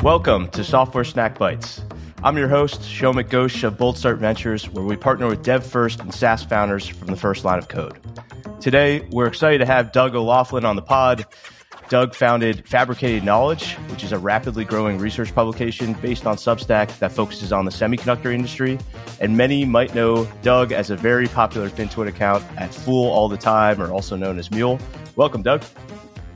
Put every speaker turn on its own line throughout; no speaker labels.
Welcome to Software Snack Bites. I'm your host, Shomik of BoldStart Ventures, where we partner with dev first and SaaS founders from the first line of code. Today, we're excited to have Doug O'Loughlin on the pod. Doug founded Fabricated Knowledge, which is a rapidly growing research publication based on Substack that focuses on the semiconductor industry. And many might know Doug as a very popular FinTwit account at Fool All the Time, or also known as Mule. Welcome, Doug.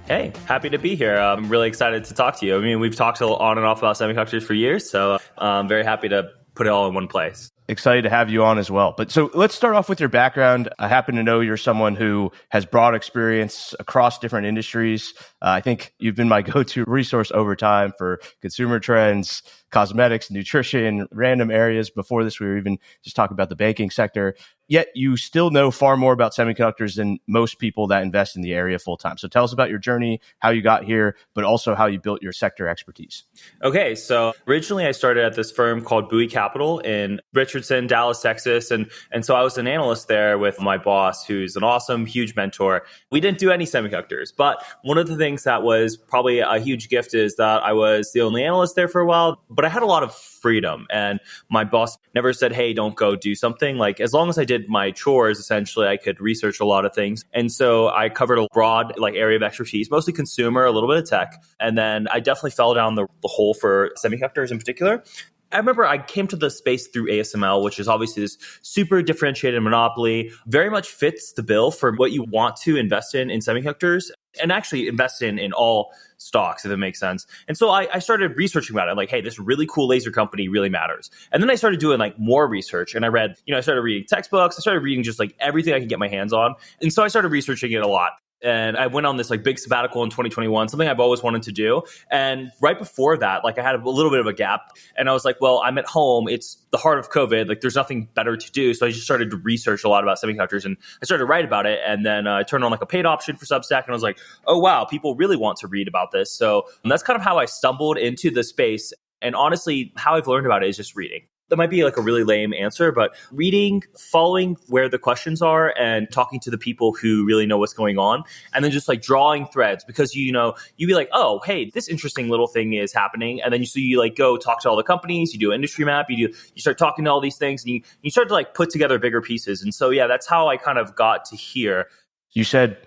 Hey, happy to be here. I'm really excited to talk to you. I mean, we've talked on and off about semiconductors for years, so I'm very happy to put it all in one place.
Excited to have you on as well. But so let's start off with your background. I happen to know you're someone who has broad experience across different industries. I think you've been my go-to resource over time for consumer trends, cosmetics, nutrition, random areas. Before this, we were even just talking about the banking sector. Yet you still know far more about semiconductors than most people that invest in the area full time. So tell us about your journey, how you got here, but also how you built your sector expertise.
Okay, so originally I started at this firm called Bowie Capital in Richardson, Dallas, Texas. And so I was an analyst there with my boss, who's an awesome, huge mentor. We didn't do any semiconductors, but one of the things that was probably a huge gift is that I was the only analyst there for a while, but I had a lot of freedom. And my boss never said, hey, don't go do something. Like, as long as I did my chores, essentially, I could research a lot of things. And so I covered a broad area of expertise, mostly consumer, a little bit of tech. And then I definitely fell down the hole for semiconductors in particular. I remember I came to the space through ASML, which is obviously this super differentiated monopoly, very much fits the bill for what you want to invest in semiconductors, and actually invest in all stocks, if it makes sense. And so I started researching about it. Like, hey, this really cool laser company really matters. And then I started doing more research, and I read, I started reading textbooks. I started reading just everything I could get my hands on. And so I started researching it a lot. And I went on this big sabbatical in 2021, something I've always wanted to do. And right before that, I had a little bit of a gap. And I was like, well, I'm at home. It's the heart of COVID. There's nothing better to do. So I just started to research a lot about semiconductors. And I started to write about it. And then I turned on a paid option for Substack. And I was like, oh, wow, people really want to read about this. So that's kind of how I stumbled into the space. And honestly, how I've learned about it is just reading. That might be a really lame answer, but reading, following where the questions are and talking to the people who really know what's going on, and then just drawing threads, because you'd be like, oh, hey, this interesting little thing is happening. And then you go talk to all the companies, you do an industry map, you start talking to all these things, and you start to put together bigger pieces. And so, yeah, that's how I kind of got to here.
You said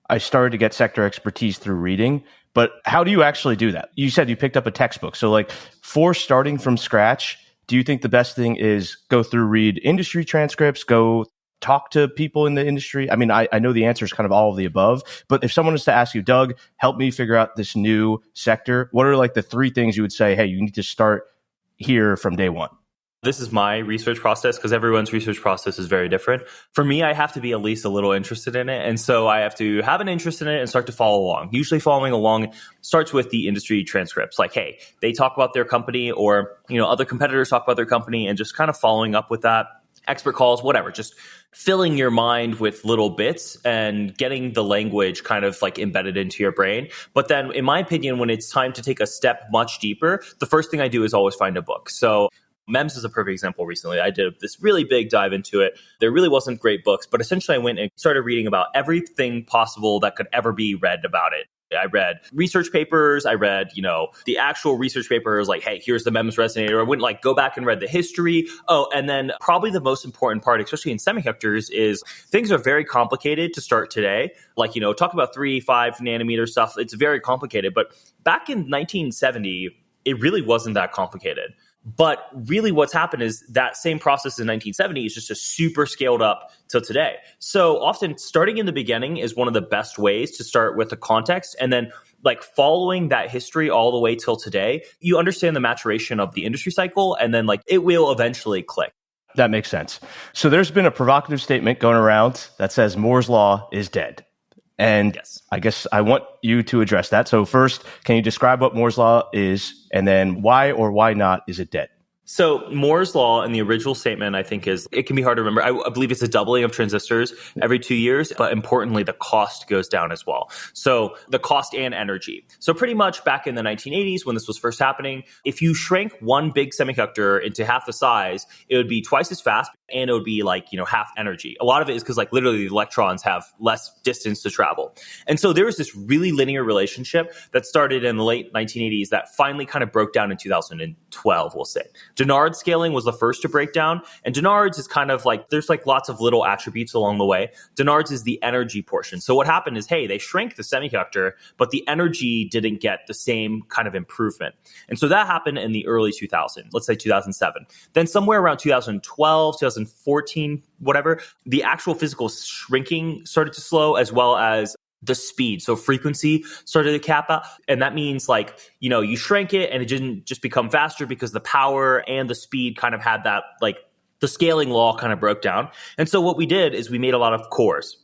I started to get sector expertise through reading, but how do you actually do that? You said you picked up a textbook. So for starting from scratch, do you think the best thing is go through, read industry transcripts, go talk to people in the industry? I mean, I know the answer is kind of all of the above, but if someone was to ask you, Doug, help me figure out this new sector, what are the three things you would say, hey, you need to start here from day one?
This is my research process, because everyone's research process is very different. For me, I have to be at least a little interested in it. And so I have to have an interest in it and start to follow along. Usually following along starts with the industry transcripts. Hey, they talk about their company, or, other competitors talk about their company, and just kind of following up with that. Expert calls, whatever, just filling your mind with little bits and getting the language kind of embedded into your brain. But then, in my opinion, when it's time to take a step much deeper, the first thing I do is always find a book. So MEMS is a perfect example recently. I did this really big dive into it. There really wasn't great books, but essentially I went and started reading about everything possible that could ever be read about it. I read research papers. I read, the actual research papers, hey, here's the MEMS resonator. I wouldn't go back and read the history. Oh, and then probably the most important part, especially in semiconductors, is things are very complicated to start today. Talk about 3-5 nanometer stuff. It's very complicated. But back in 1970, it really wasn't that complicated. But really what's happened is that same process in 1970 is just a super scaled up till today. So often starting in the beginning is one of the best ways to start with the context, and then following that history all the way till today, you understand the maturation of the industry cycle, and then it will eventually click.
That makes sense. So there's been a provocative statement going around that says Moore's Law is dead. And yes, I guess I want you to address that. So first, can you describe what Moore's Law is, and then why or why not is it dead?
So Moore's Law in the original statement, I think, it can be hard to remember. I believe it's a doubling of transistors every 2 years, but importantly, the cost goes down as well. So the cost and energy. So pretty much back in the 1980s, when this was first happening, if you shrank one big semiconductor into half the size, it would be twice as fast. and it would be like, half energy. A lot of it is because like literally the electrons have less distance to travel. And so there was this really linear relationship that started in the late 1980s that finally kind of broke down in 2012, we'll say. Dennard scaling was the first to break down. And Dennard's is kind of like, there's like lots of little attributes along the way. Dennard's is the energy portion. So what happened is, hey, they shrank the semiconductor, but the energy didn't get the same kind of improvement. And so that happened in the early 2000s, let's say 2007. Then somewhere around 2012, 2014, whatever, the actual physical shrinking started to slow, as well as the speed. So frequency started to cap out. And that means like, you shrank it and it didn't just become faster because the power and the speed kind of had that, like the scaling law kind of broke down. And so what we did is we made a lot of cores.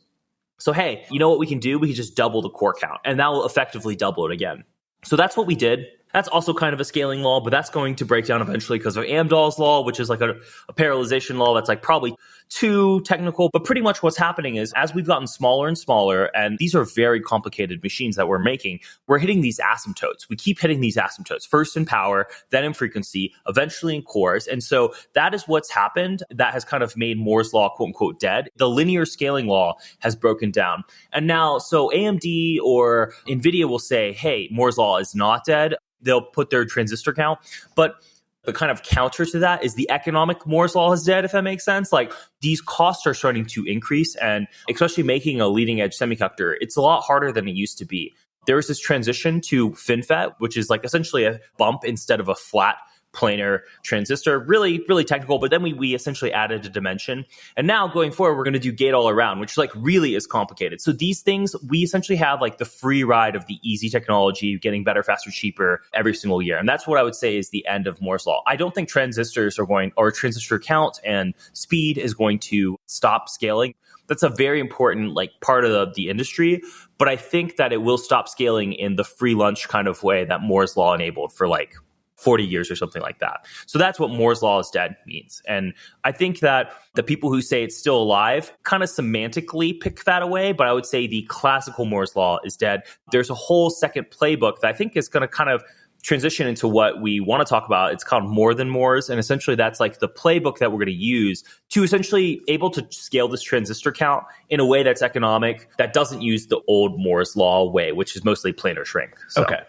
So, hey, you know what we can do? We can just double the core count and that will effectively double it again. So that's what we did. That's also kind of a scaling law, but that's going to break down eventually because of Amdahl's law, which is like a parallelization law that's like probably too technical. But pretty much what's happening is as we've gotten smaller and smaller, and these are very complicated machines that we're making, we're hitting these asymptotes. We keep hitting these asymptotes, first in power, then in frequency, eventually in cores. And so that is what's happened that has kind of made Moore's law, quote unquote, dead. The linear scaling law has broken down. And now, so AMD or Nvidia will say, hey, Moore's law is not dead. They'll put their transistor count. But the kind of counter to that is the economic Moore's law is dead, if that makes sense. Like these costs are starting to increase, and especially making a leading edge semiconductor, it's a lot harder than it used to be. There is this transition to FinFET, which is like essentially a bump instead of a flat planar transistor, really, really technical. But then we essentially added a dimension. And now going forward, we're going to do gate all around, which like really is complicated. So these things, we essentially have like the free ride of the easy technology, getting better, faster, cheaper every single year. And that's what I would say is the end of Moore's law. I don't think transistors are going, or transistor count and speed is going to stop scaling. That's a very important like part of the industry. But I think that it will stop scaling in the free lunch kind of way that Moore's law enabled for like 40 years or something like that. So that's what Moore's law is dead means. And I think that the people who say it's still alive kind of semantically pick that away, but I would say the classical Moore's law is dead. There's a whole second playbook that I think is going to kind of transition into what we want to talk about. It's called More Than Moore's. And essentially that's like the playbook that we're going to use to essentially able to scale this transistor count in a way that's economic, that doesn't use the old Moore's law way, which is mostly planar shrink. So.
Okay.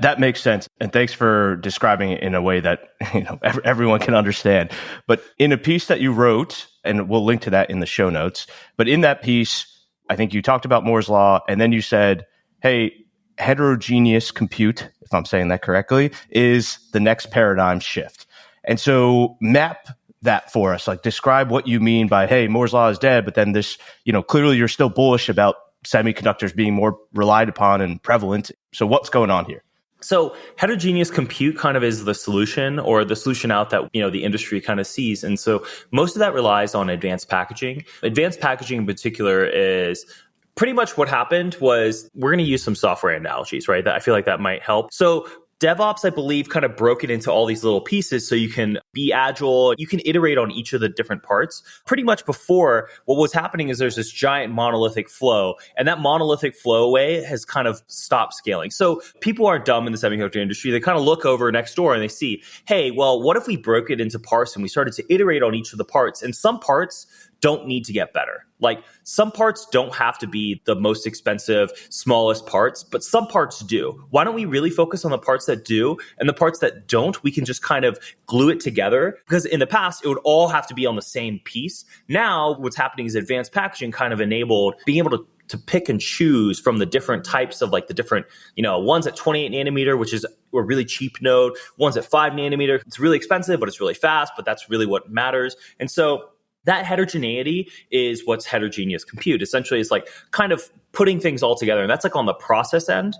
That makes sense. And thanks for describing it in a way that everyone can understand. But in a piece that you wrote, and we'll link to that in the show notes, but in that piece, I think you talked about Moore's law, and then you said, hey, heterogeneous compute, if I'm saying that correctly, is the next paradigm shift. And so map that for us, like describe what you mean by, hey, Moore's law is dead, but then this, clearly you're still bullish about semiconductors being more relied upon and prevalent. So what's going on here?
So heterogeneous compute kind of is the solution, or the solution out that, the industry kind of sees. And so most of that relies on advanced packaging. Advanced packaging in particular is pretty much what happened was, we're going to use some software analogies, right? That I feel like that might help. So DevOps, I believe, kind of broke it into all these little pieces so you can be agile. You can iterate on each of the different parts. Pretty much before, what was happening is there's this giant monolithic flow, and that monolithic flow away has kind of stopped scaling. So people aren't dumb in the semiconductor industry. They kind of look over next door and they see, hey, well, what if we broke it into parts and we started to iterate on each of the parts? And some parts don't need to get better. Like some parts don't have to be the most expensive, smallest parts, but some parts do. Why don't we really focus on the parts that do, and the parts that don't, we can just kind of glue it together? Because in the past, it would all have to be on the same piece. Now, what's happening is advanced packaging kind of enabled being able to pick and choose from the different types of like the different, ones at 28 nanometer, which is a really cheap node, ones at 5 nanometer. It's really expensive, but it's really fast, but that's really what matters. And so that heterogeneity is what's heterogeneous compute. Essentially, it's like kind of putting things all together. And that's like on the process end,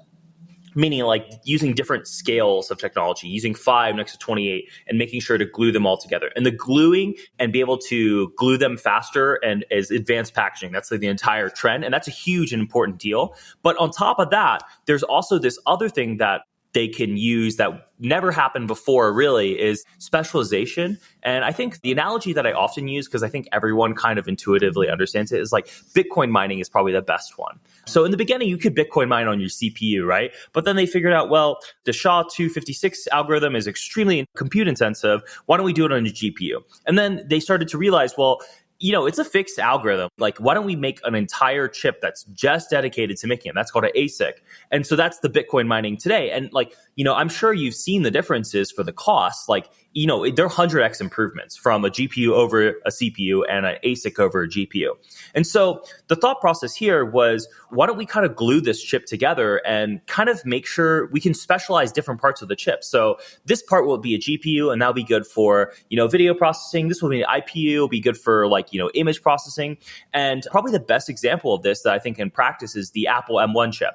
meaning like using different scales of technology, using 5 next to 28 and making sure to glue them all together. And the gluing and be able to glue them faster and is advanced packaging. That's like the entire trend. And that's a huge and important deal. But on top of that, there's also this other thing that they can use that never happened before really is specialization. And I think the analogy that I often use, because I think everyone kind of intuitively understands it, is like Bitcoin mining is probably the best one. So in the beginning, you could Bitcoin mine on your CPU, right? But then they figured out, well, the SHA-256 algorithm is extremely compute intensive. Why don't we do it on a GPU? And then they started to realize, well, it's a fixed algorithm. Like, why don't we make an entire chip that's just dedicated to making it? That's called an ASIC. And so that's the Bitcoin mining today. And I'm sure you've seen the differences for the cost. Like, they're 100x improvements from a GPU over a CPU and an ASIC over a GPU. And so the thought process here was, why don't we kind of glue this chip together and kind of make sure we can specialize different parts of the chip? So this part will be a GPU, and that'll be good for, video processing. This will be an IPU, will be good for image processing. And probably the best example of this that I think in practice is the Apple M1 chip.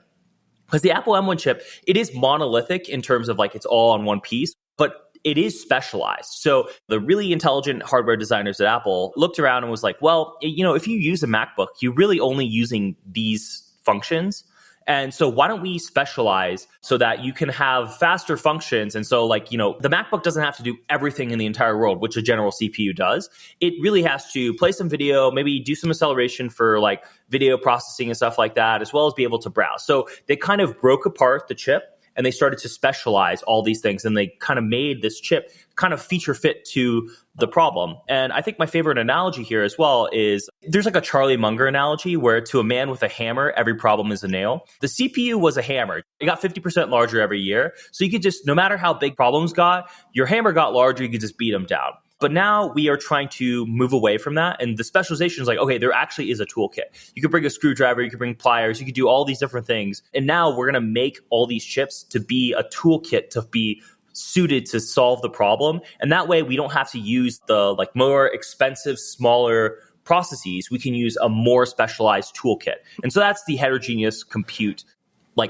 Because the Apple M1 chip, it is monolithic in terms of it's all on one piece, but it is specialized. So the really intelligent hardware designers at Apple looked around and was like, well, if you use a MacBook, you're really only using these functions. And so why don't we specialize so that you can have faster functions? And so the MacBook doesn't have to do everything in the entire world, which a general CPU does. It really has to play some video, maybe do some acceleration for video processing and stuff like that, as well as be able to browse. So they kind of broke apart the chip and they started to specialize all these things. And they kind of made this chip kind of feature fit to the problem. And I think my favorite analogy here as well is there's a Charlie Munger analogy where to a man with a hammer, every problem is a nail. The CPU was a hammer. It got 50% larger every year. So you could just, no matter how big problems got, your hammer got larger, you could just beat them down. But now we are trying to move away from that. And the specialization is okay, there actually is a toolkit. You could bring a screwdriver, you could bring pliers, you could do all these different things. And now we're going to make all these chips to be a toolkit to be suited to solve the problem. And that way we don't have to use the more expensive, smaller processes. We can use a more specialized toolkit. And so that's the heterogeneous compute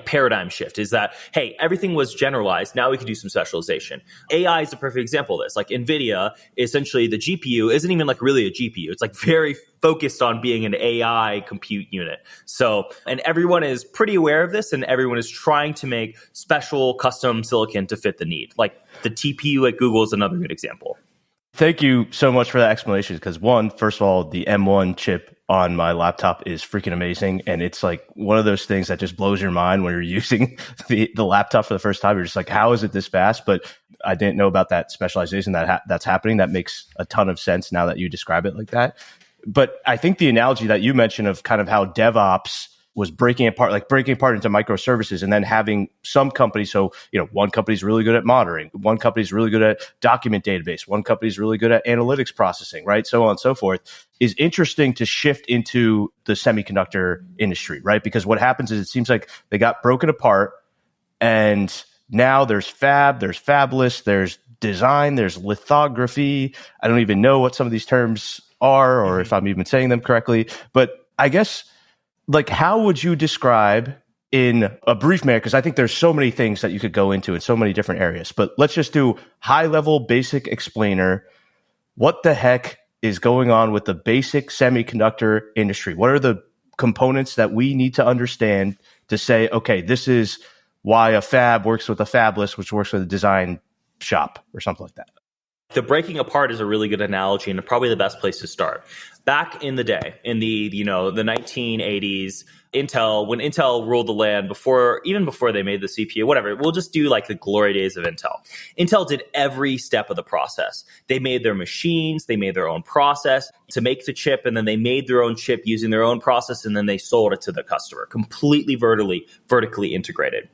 paradigm shift, is that, hey, everything was generalized. Now we can do some specialization. AI is a perfect example of this. Nvidia, essentially the GPU isn't even really a GPU. It's very focused on being an AI compute unit. So, and everyone is pretty aware of this, and everyone is trying to make special custom silicon to fit the need. The TPU at Google is another good example.
Thank you so much for that explanation. Because first of all, the M1 chip on my laptop is freaking amazing. And it's one of those things that just blows your mind when you're using the laptop for the first time. You're just how is it this fast? But I didn't know about that specialization that's happening. That makes a ton of sense now that you describe it like that. But I think the analogy that you mentioned of kind of how DevOps was breaking apart into microservices, and then having some companies. So, one company's really good at monitoring. One company's really good at document database. One company's really good at analytics processing, right? So on and so forth, is interesting to shift into the semiconductor industry, right? Because what happens is it seems like they got broken apart, and now there's fab, there's fabless, there's design, there's lithography. I don't even know what some of these terms are, or if I'm even saying them correctly. But I guess, how would you describe in a brief manner, because I think there's so many things that you could go into in so many different areas, but let's just do high level basic explainer. What the heck is going on with the basic semiconductor industry? What are the components that we need to understand to say, okay, this is why a fab works with a fabless, which works with a design shop or something like that?
The breaking apart is a really good analogy and probably the best place to start. Back in the day, in the 1980s, when Intel ruled the land, even before they made the CPU, whatever, we'll just do the glory days of Intel. Intel did every step of the process. They made their machines, they made their own process to make the chip, and then they made their own chip using their own process, and then they sold it to the customer, completely vertically integrated.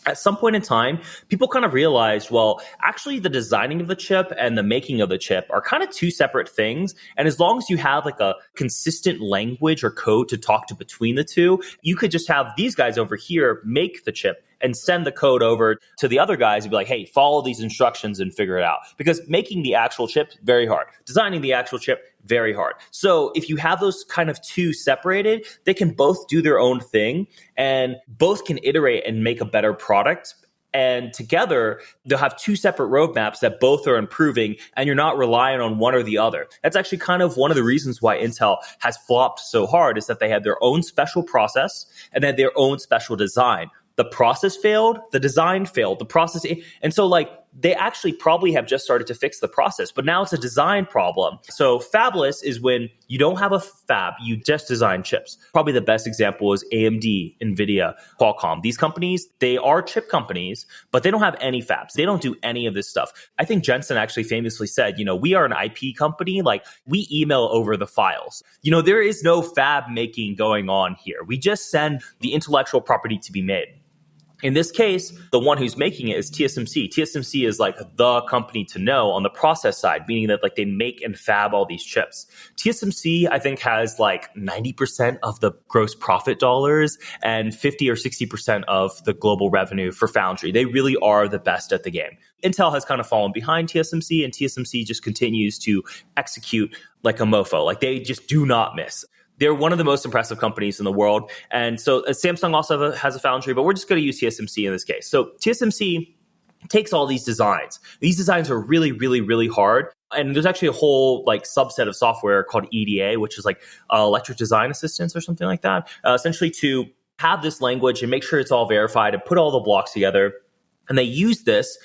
At some point in time, people kind of realized, well, actually the designing of the chip and the making of the chip are kind of two separate things. And as long as you have a consistent language or code to talk to between the two, you could just have these guys over here make the chip and send the code over to the other guys and be like, hey, follow these instructions and figure it out. Because making the actual chip, very hard. Designing the actual chip, very hard. So if you have those kind of two separated, they can both do their own thing and both can iterate and make a better product. And together, they'll have two separate roadmaps that both are improving, and you're not relying on one or the other. That's actually kind of one of the reasons why Intel has flopped so hard, is that they had their own special process and they had their own special design. the process failed, the design failed, the process. And so like they actually probably have just started to fix the process, but now it's a design problem. So fabless is when you don't have a fab, you just design chips. Probably the best example is AMD, Nvidia, Qualcomm. These companies, they are chip companies, but they don't have any fabs. They don't do any of this stuff. I think Jensen actually famously said, we are an IP company. Like we email over the files. There is no fab making going on here. We just send the intellectual property to be made. In this case, the one who's making it is TSMC. TSMC is like the company to know on the process side, meaning that like they make and fab all these chips. TSMC, I think, has like 90% of the gross profit dollars and 50 or 60% of the global revenue for foundry. They really are the best at the game. Intel has kind of fallen behind TSMC, and TSMC just continues to execute like a mofo. Like they just do not miss. They're one of the most impressive companies in the world. And so Samsung also has a foundry, but we're just going to use TSMC in this case. So TSMC takes all these designs. These designs are really, really, really hard. And there's actually a whole like subset of software called EDA, which is like electric design assistance or something like that, essentially to have this language and make sure it's all verified and put all the blocks together. And they use this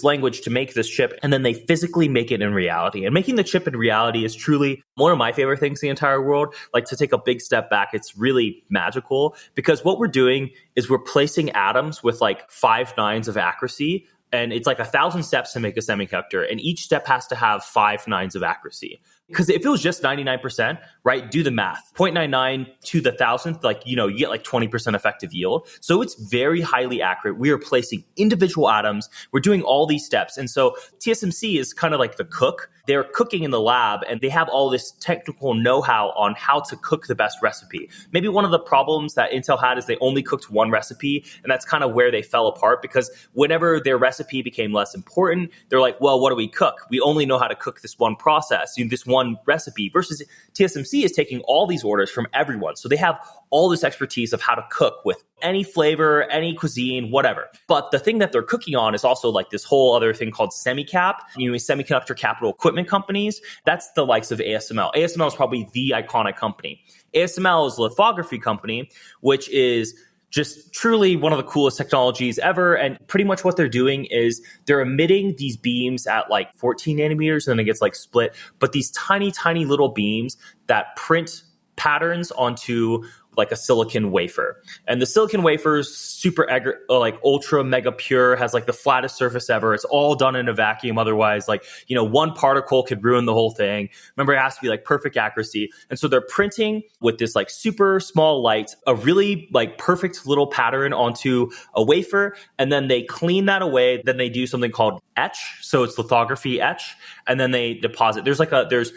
language to make this chip, and then they physically make it in reality. And making the chip in reality is truly one of my favorite things in the entire world. Like to take a big step back, it's really magical because what we're doing is we're placing atoms with like 5 nines of accuracy. And it's like 1,000 steps to make a semiconductor. And each step has to have 5 nines of accuracy. Because if it was just 99%, right, do the math. 0.99 to the 1,000th, like, you get like 20% effective yield. So it's very highly accurate. We are placing individual atoms. We're doing all these steps. And so TSMC is kind of like the cook. They're cooking in the lab, and they have all this technical know-how on how to cook the best recipe. Maybe one of the problems that Intel had is they only cooked one recipe, and that's kind of where they fell apart because whenever their recipe became less important, they're like, well, what do we cook? We only know how to cook this one process, this one recipe, versus TSMC is taking all these orders from everyone. So they have all this expertise of how to cook with any flavor, any cuisine, whatever. But the thing that they're cooking on is also like this whole other thing called semicap, semiconductor capital equipment companies. That's the likes of ASML. ASML is probably the iconic company. ASML is a lithography company, which is just truly one of the coolest technologies ever. And pretty much what they're doing is they're emitting these beams at like 14 nanometers, and then it gets like split. But these tiny, tiny little beams that print patterns onto like a silicon wafer. And the silicon wafer is super like ultra mega pure, has like the flattest surface ever. It's all done in a vacuum. Otherwise, like, one particle could ruin the whole thing. Remember, it has to be like perfect accuracy. And so they're printing with this like super small light, a really like perfect little pattern onto a wafer. And then they clean that away. Then they do something called etch. So it's lithography etch. And then they deposit. There's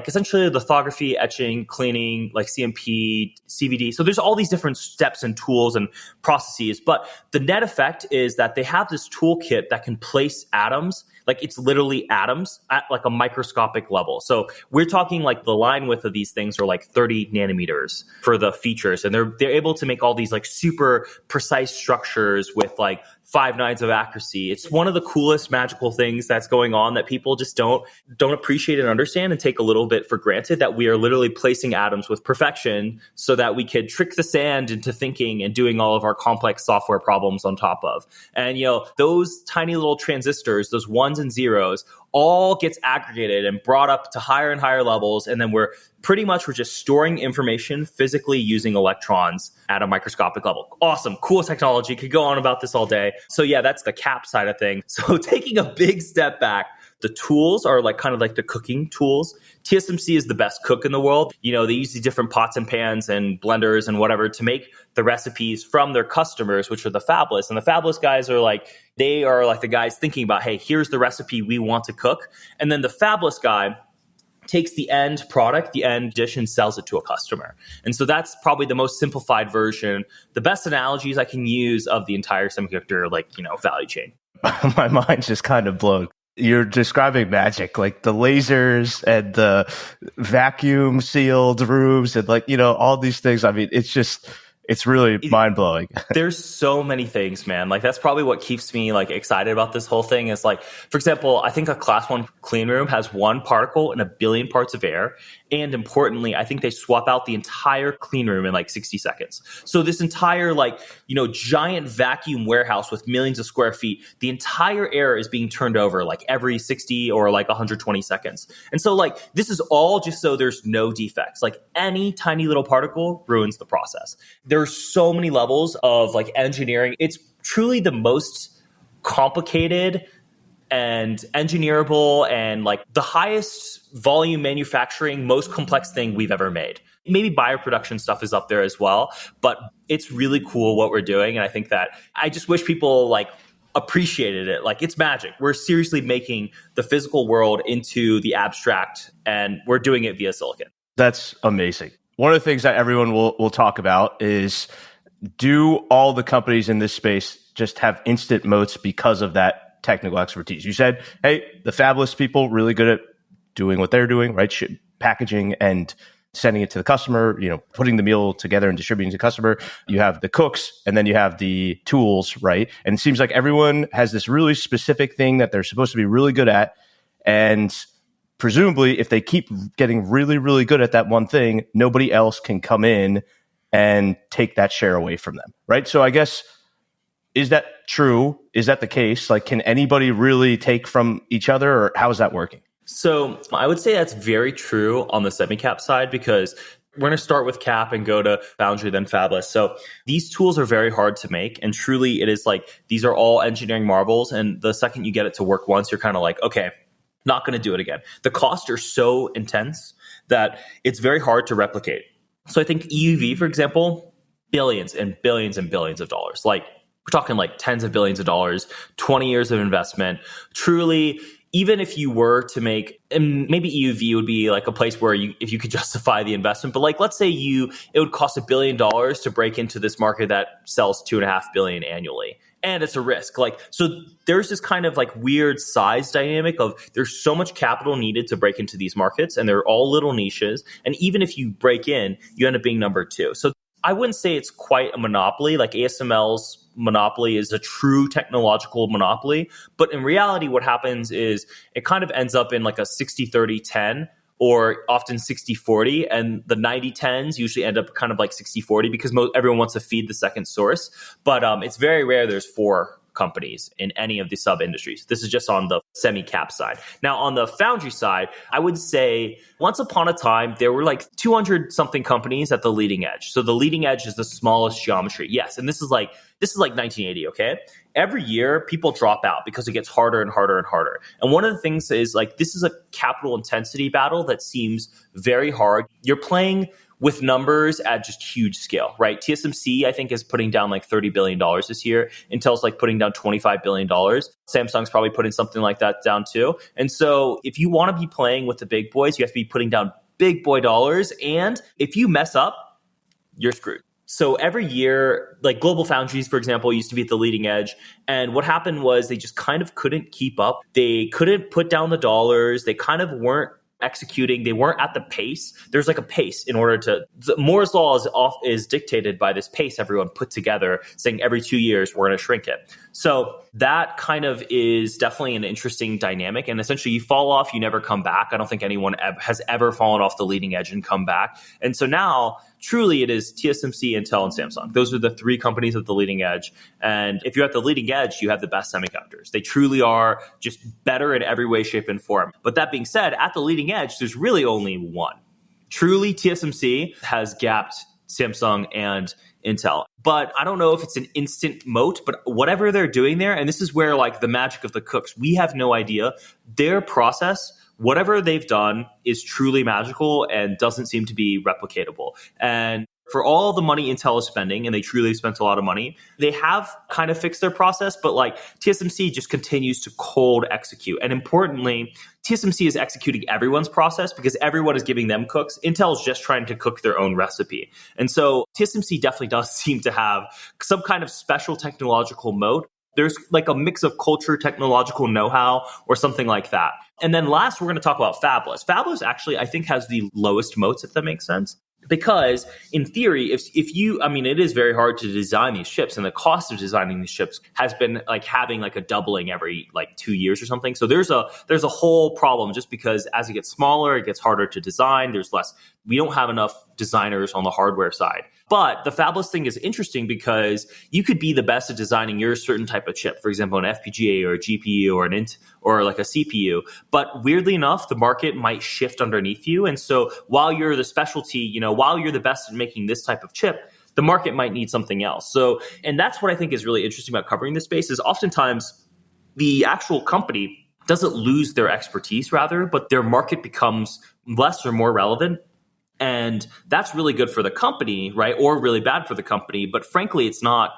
essentially lithography, etching, cleaning, like CMP, CVD. So there's all these different steps and tools and processes. But the net effect is that they have this toolkit that can place atoms, like it's literally atoms at like a microscopic level. So we're talking like the line width of these things are like 30 nanometers for the features. And they're able to make all these like super precise structures with like 5 nines of accuracy. It's one of the coolest magical things that's going on that people just don't appreciate and understand and take a little bit for granted, that we are literally placing atoms with perfection so that we could trick the sand into thinking and doing all of our complex software problems on top of. And, those tiny little transistors, those ones and zeros, all gets aggregated and brought up to higher and higher levels. And then we're just storing information physically using electrons at a microscopic level. Awesome, cool technology. Could go on about this all day. So yeah, that's the cap side of things. So taking a big step back, the tools are like kind of like the cooking tools. TSMC is the best cook in the world. They use these different pots and pans and blenders and whatever to make the recipes from their customers, which are the fabless. And the fabless guys are like, they are like the guys thinking about, hey, here's the recipe we want to cook. And then the fabless guy takes the end product, the end dish, and sells it to a customer. And so that's probably the most simplified version, the best analogies I can use of the entire semiconductor, value chain.
My mind's just kind of blown. You're describing magic, like the lasers and the vacuum sealed rooms and all these things. I mean, it's really mind-blowing.
There's so many things, man. Like that's probably what keeps me like excited about this whole thing is like, for example, I think a class 1 clean room has 1 particle in a billion parts of air. And importantly, I think they swap out the entire clean room in like 60 seconds. So this entire giant vacuum warehouse with millions of square feet, the entire air is being turned over like every 60 or like 120 seconds. And so this is all just so there's no defects. Like any tiny little particle ruins the process. There's so many levels of engineering. It's truly the most complicated and engineerable and the highest volume manufacturing, most complex thing we've ever made. Maybe bioproduction stuff is up there as well, but it's really cool what we're doing. And I think that I just wish people appreciated it. It's magic. We're seriously making the physical world into the abstract, and we're doing it via silicon.
That's amazing. One of the things that everyone will talk about is, do all the companies in this space just have instant moats because of that technical expertise? You said, hey, the fabless people really good at doing what they're doing, right? Packaging and sending it to the customer, putting the meal together and distributing to the customer. You have the cooks, and then you have the tools, right? And it seems like everyone has this really specific thing that they're supposed to be really good at. And presumably, if they keep getting really, really good at that one thing, nobody else can come in and take that share away from them, right? So I guess, is that true? Is that the case? Can anybody really take from each other, or how is that working?
So I would say that's very true on the semi-cap side, because we're going to start with cap and go to foundry, then fabless. So these tools are very hard to make. And truly, it is these are all engineering marvels. And the second you get it to work once, you're kind of okay, not going to do it again. The costs are so intense that it's very hard to replicate. So I think EUV, for example, billions and billions and billions of dollars. We're talking tens of billions of dollars, 20 years of investment. Truly, even if you were to make, and maybe EUV would be a place where if you could justify the investment, but let's say it would cost $1 billion to break into this market that sells $2.5 billion annually. And it's a risk. So there's this kind of weird size dynamic of there's so much capital needed to break into these markets, and they're all little niches. And even if you break in, you end up being number two. So I wouldn't say it's quite a monopoly. ASML's monopoly is a true technological monopoly. But in reality, what happens is it kind of ends up in a 60-30-10, or often 60-40. And the 90-10s usually end up kind of 60-40 because everyone wants to feed the second source. But it's very rare there's four companies in any of the sub-industries. This is just on the semi-cap side. Now, on the foundry side, I would say once upon a time, there were 200-something companies at the leading edge. So the leading edge is the smallest geometry. Yes, and this is 1980, okay? Every year, people drop out because it gets harder and harder and harder. And one of the things is this is a capital intensity battle that seems very hard. You're playing with numbers at just huge scale, right? TSMC, I think, is putting down $30 billion this year. Intel's putting down $25 billion. Samsung's probably putting something like that down too. And so if you want to be playing with the big boys, you have to be putting down big boy dollars. And if you mess up, you're screwed. So every year, Global Foundries, for example, used to be at the leading edge. And what happened was they just kind of couldn't keep up. They couldn't put down the dollars. They kind of weren't executing. They weren't at the pace. There's a pace in order to, Moore's law is dictated by this pace everyone put together, saying every 2 years we're going to shrink it. So that kind of is definitely an interesting dynamic. And essentially you fall off, you never come back. I don't think anyone has ever fallen off the leading edge and come back. And so now truly it is TSMC, Intel, and Samsung. Those are the three companies at the leading edge. And if you're at the leading edge, you have the best semiconductors. They truly are just better in every way, shape, and form. But that being said, at the leading edge, there's really only one. Truly, TSMC has gapped Samsung and Intel. But I don't know if it's an instant moat, but whatever they're doing there, and this is where the magic of the cooks, we have no idea. Their process, whatever they've done, is truly magical and doesn't seem to be replicatable. And for all the money Intel is spending, and they truly spent a lot of money, they have kind of fixed their process, but TSMC just continues to cold execute. And importantly, TSMC is executing everyone's process because everyone is giving them cooks. Intel is just trying to cook their own recipe. And so TSMC definitely does seem to have some kind of special technological moat. There's a mix of culture, technological know-how, or something like that. And then last, we're going to talk about fabless. Fabless actually, I think, has the lowest moats, if that makes sense. Because in theory, if you, I mean, it is very hard to design these chips, and the cost of designing these chips has been like having like a doubling every like 2 years or something. So there's a whole problem just because as it gets smaller, it gets harder to design. We don't have enough designers on the hardware side. But the fabless thing is interesting because you could be the best at designing your certain type of chip, for example, an FPGA or a GPU or an int or like a CPU. But weirdly enough, the market might shift underneath you. And so while you're the specialty, while you're the best at making this type of chip, the market might need something else. So, and that's what I think is really interesting about covering this space is oftentimes the actual company doesn't lose their expertise rather, but their market becomes less or more relevant. And that's really good for the company, right? Or really bad for the company. But frankly, it's not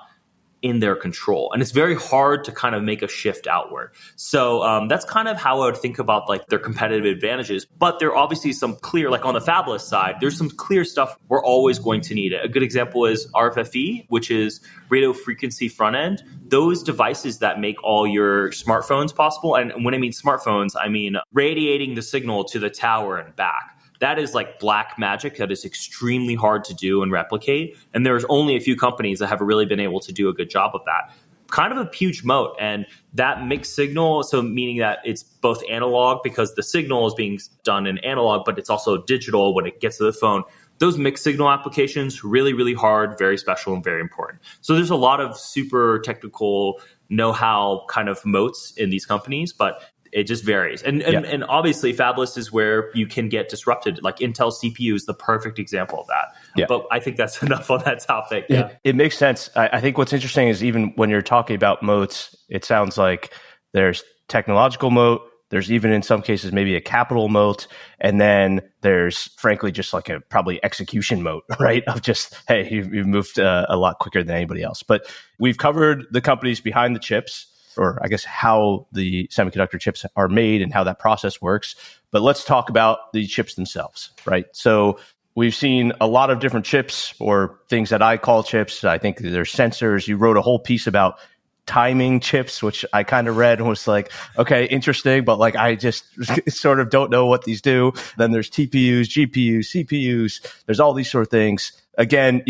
in their control. And it's very hard to kind of make a shift outward. So that's kind of how I would think about like their competitive advantages. But there are obviously some clear, like on the fabless side, there's some clear stuff we're always going to need. A good example is RFFE, which is radio frequency front end. Those devices that make all your smartphones possible. And when I mean smartphones, I mean radiating the signal to the tower and back. That is like black magic that is extremely hard to do and replicate. And there's only a few companies that have really been able to do a good job of that. Kind of a huge moat. And that mixed signal, so meaning that it's both analog because the signal is being done in analog, but it's also digital when it gets to the phone. Those mixed signal applications, really, really hard, very special, and very important. So there's a lot of super technical know-how kind of moats in these companies, but it just varies. And obviously fabless is where you can get disrupted. Like Intel CPU is the perfect example of that. Yeah. But I think that's enough on that topic. Yeah.
It makes sense. I think what's interesting is even when you're talking about moats, it sounds like there's technological moat. There's even in some cases maybe a capital moat. And then there's frankly just like a probably execution moat, right? Of just, hey, you've moved a lot quicker than anybody else. But we've covered the companies behind the chips, or I guess how the semiconductor chips are made and how that process works. But let's talk about the chips themselves, right? So we've seen a lot of different chips or things that I call chips. I think there's sensors. You wrote a whole piece about timing chips, which I kind of read and was like, okay, interesting, but like I just sort of don't know what these do. Then there's TPUs, GPUs, CPUs. There's all these sort of things. Again,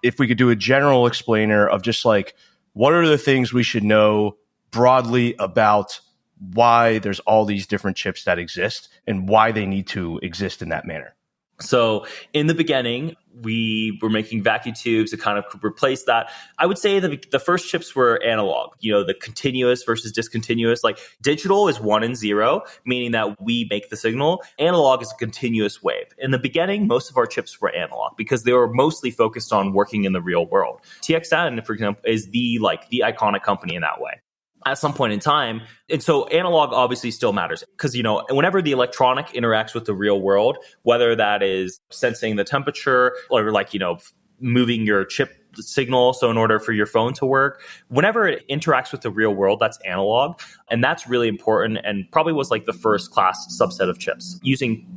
if we could do a general explainer of just like, what are the things we should know broadly about why there's all these different chips that exist and why they need to exist in that manner.
So in the beginning, we were making vacuum tubes to kind of replace that. I would say that the first chips were analog, the continuous versus discontinuous. Like digital is 1 and 0, meaning that we make the signal. Analog is a continuous wave. In the beginning, most of our chips were analog because they were mostly focused on working in the real world. TXN, for example, is the iconic company in that way. At some point in time. And so analog obviously still matters because, whenever the electronic interacts with the real world, whether that is sensing the temperature or moving your chip signal. So in order for your phone to work, whenever it interacts with the real world, that's analog. And that's really important and probably was like the first class subset of chips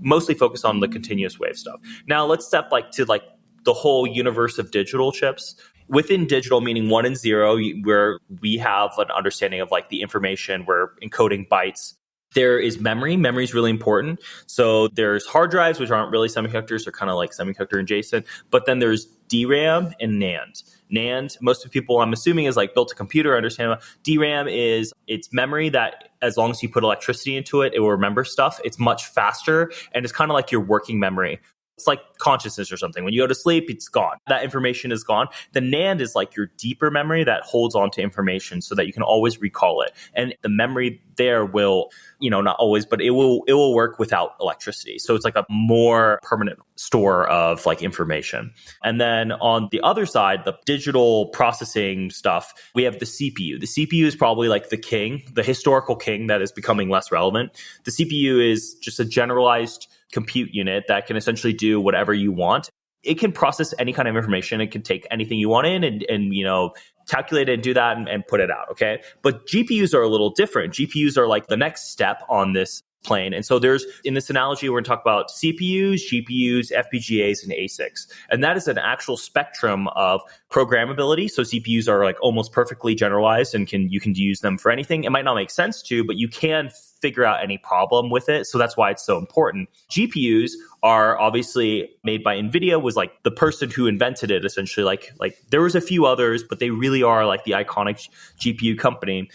mostly focused on the continuous wave stuff. Now let's step to the whole universe of digital chips. Within digital, meaning 1 and 0, where we have an understanding of the information, we're encoding bytes. There is memory. Memory is really important. So there's hard drives, which aren't really semiconductors. They're kind of like semiconductor adjacent. But then there's DRAM and NAND. NAND, most of the people I'm assuming is built a computer, understand. DRAM it's memory that as long as you put electricity into it, it will remember stuff. It's much faster and it's kind of like your working memory. It's like consciousness or something. When you go to sleep, it's gone. That information is gone. The NAND is like your deeper memory that holds on to information so that you can always recall it. And the memory there will, not always, but it will work without electricity. So it's like a more permanent store of information. And then on the other side, the digital processing stuff, we have the CPU. The CPU is probably the king, the historical king that is becoming less relevant. The CPU is just a generalized compute unit that can essentially do whatever you want. It can process any kind of information. It can take anything you want in and calculate it and do that and put it out. Okay. But GPUs are a little different. GPUs are the next step on this plane. And so there's, in this analogy, we're going to talk about CPUs, GPUs, FPGAs, and ASICs. And that is an actual spectrum of programmability. So CPUs are like almost perfectly generalized and you can use them for anything. It might not make sense to, but you can figure out any problem with it. So that's why it's so important. GPUs are obviously made by Nvidia, was like the person who invented it, essentially. Like there was a few others, but they really are like the iconic GPU company.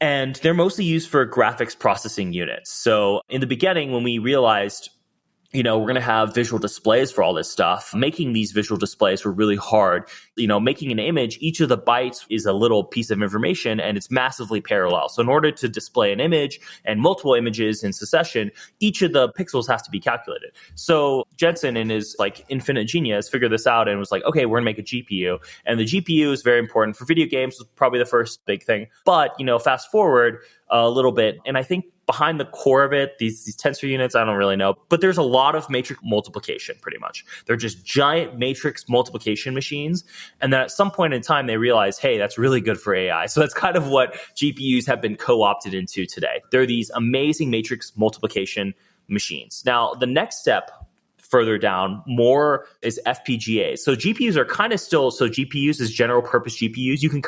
And they're mostly used for graphics processing units. So in the beginning, when we realized, we're going to have visual displays for all this stuff, making these visual displays were really hard. Making an image, each of the bytes is a little piece of information and it's massively parallel. So in order to display an image and multiple images in succession, each of the pixels has to be calculated. So Jensen, in his like infinite genius, figured this out and was like, okay, we're going to make a GPU. And the GPU is very important for video games, was probably the first big thing. But, fast forward a little bit, and I think behind the core of it, these tensor units, I don't really know, but there's a lot of matrix multiplication, pretty much. They're just giant matrix multiplication machines. And then at some point in time, they realize, hey, that's really good for AI. So that's kind of what GPUs have been co-opted into today. They're these amazing matrix multiplication machines. Now, the next step further down more is FPGAs. So GPUs are kind of still, so GPUs is general purpose GPUs. You can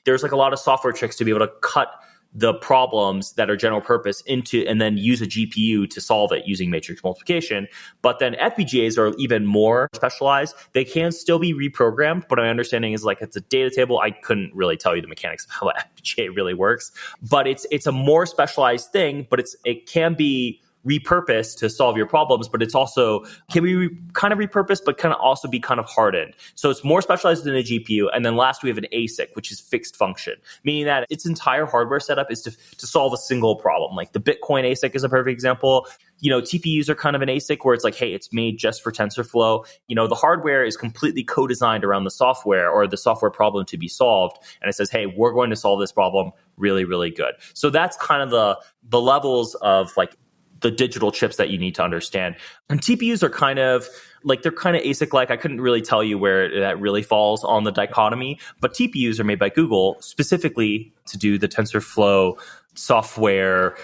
there's like a lot of software tricks to be able to cut the problems that are general purpose into, and then use a GPU to solve it using matrix multiplication. But then FPGAs are even more specialized. They can still be reprogrammed, but my understanding is like it's a data table. I couldn't really tell you the mechanics of how FPGA really works, but it's a more specialized thing, but it can be repurposed to solve your problems, but it's also can be kind of repurposed, but kind of also be kind of hardened. So it's more specialized than a GPU. And then last, we have an ASIC, which is fixed function, meaning that its entire hardware setup is to solve a single problem. Like the Bitcoin ASIC is a perfect example. TPUs are kind of an ASIC where it's like, hey, it's made just for TensorFlow. The hardware is completely co-designed around the software or the software problem to be solved. And it says, hey, we're going to solve this problem really, really good. So that's kind of the levels of like the digital chips that you need to understand. And TPUs are kind of ASIC-like. I couldn't really tell you where that really falls on the dichotomy, but TPUs are made by Google specifically to do the TensorFlow software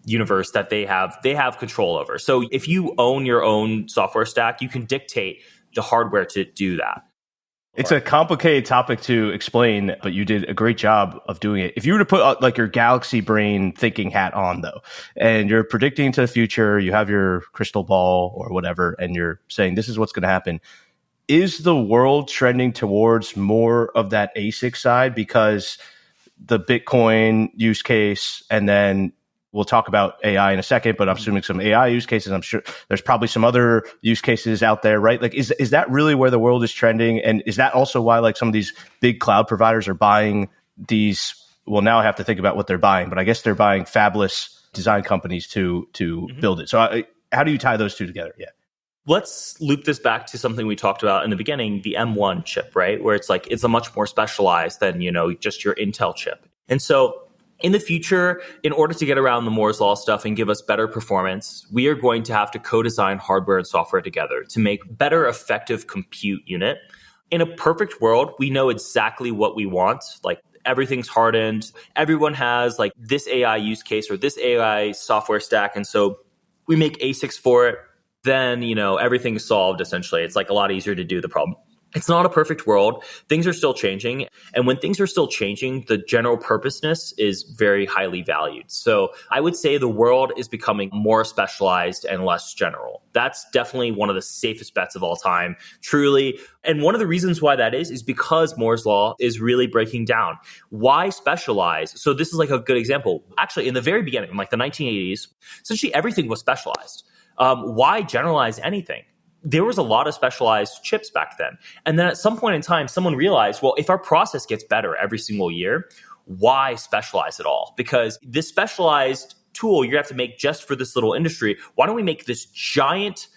universe that they have control over. So if you own your own software stack, you can dictate the hardware to do that.
It's a complicated topic to explain, but you did a great job of doing it. If you were to put like your galaxy brain thinking hat on, though, and you're predicting to the future, you have your crystal ball or whatever, and you're saying this is what's going to happen. Is the world trending towards more of that ASIC side because the Bitcoin use case, and then we'll talk about AI in a second, but I'm assuming some AI use cases. I'm sure there's probably some other use cases out there, right? Like, is that really where the world is trending? And is that also why like some of these big cloud providers are buying these? Well, now I have to think about what they're buying, but I guess they're buying fabless design companies to build it. So how do you tie those two together? Yeah.
Let's loop this back to something we talked about in the beginning, the M1 chip, right? Where it's like, it's a much more specialized than, just your Intel chip. And so in the future, in order to get around the Moore's Law stuff and give us better performance, we are going to have to co-design hardware and software together to make better effective compute unit. In a perfect world, we know exactly what we want. Like everything's hardened. Everyone has like this AI use case or this AI software stack. And so we make ASICs for it. Then, everything's solved essentially. It's like a lot easier to do the problem. It's not a perfect world. Things are still changing. And when things are still changing, the general purposeness is very highly valued. So I would say the world is becoming more specialized and less general. That's definitely one of the safest bets of all time, truly. And one of the reasons why that is because Moore's Law is really breaking down. Why specialize? So this is like a good example. Actually, in the very beginning, like the 1980s, essentially everything was specialized. Why generalize anything? There was a lot of specialized chips back then. And then at some point in time, someone realized, well, if our process gets better every single year, why specialize at all? Because this specialized tool you have to make just for this little industry, why don't we make this giant,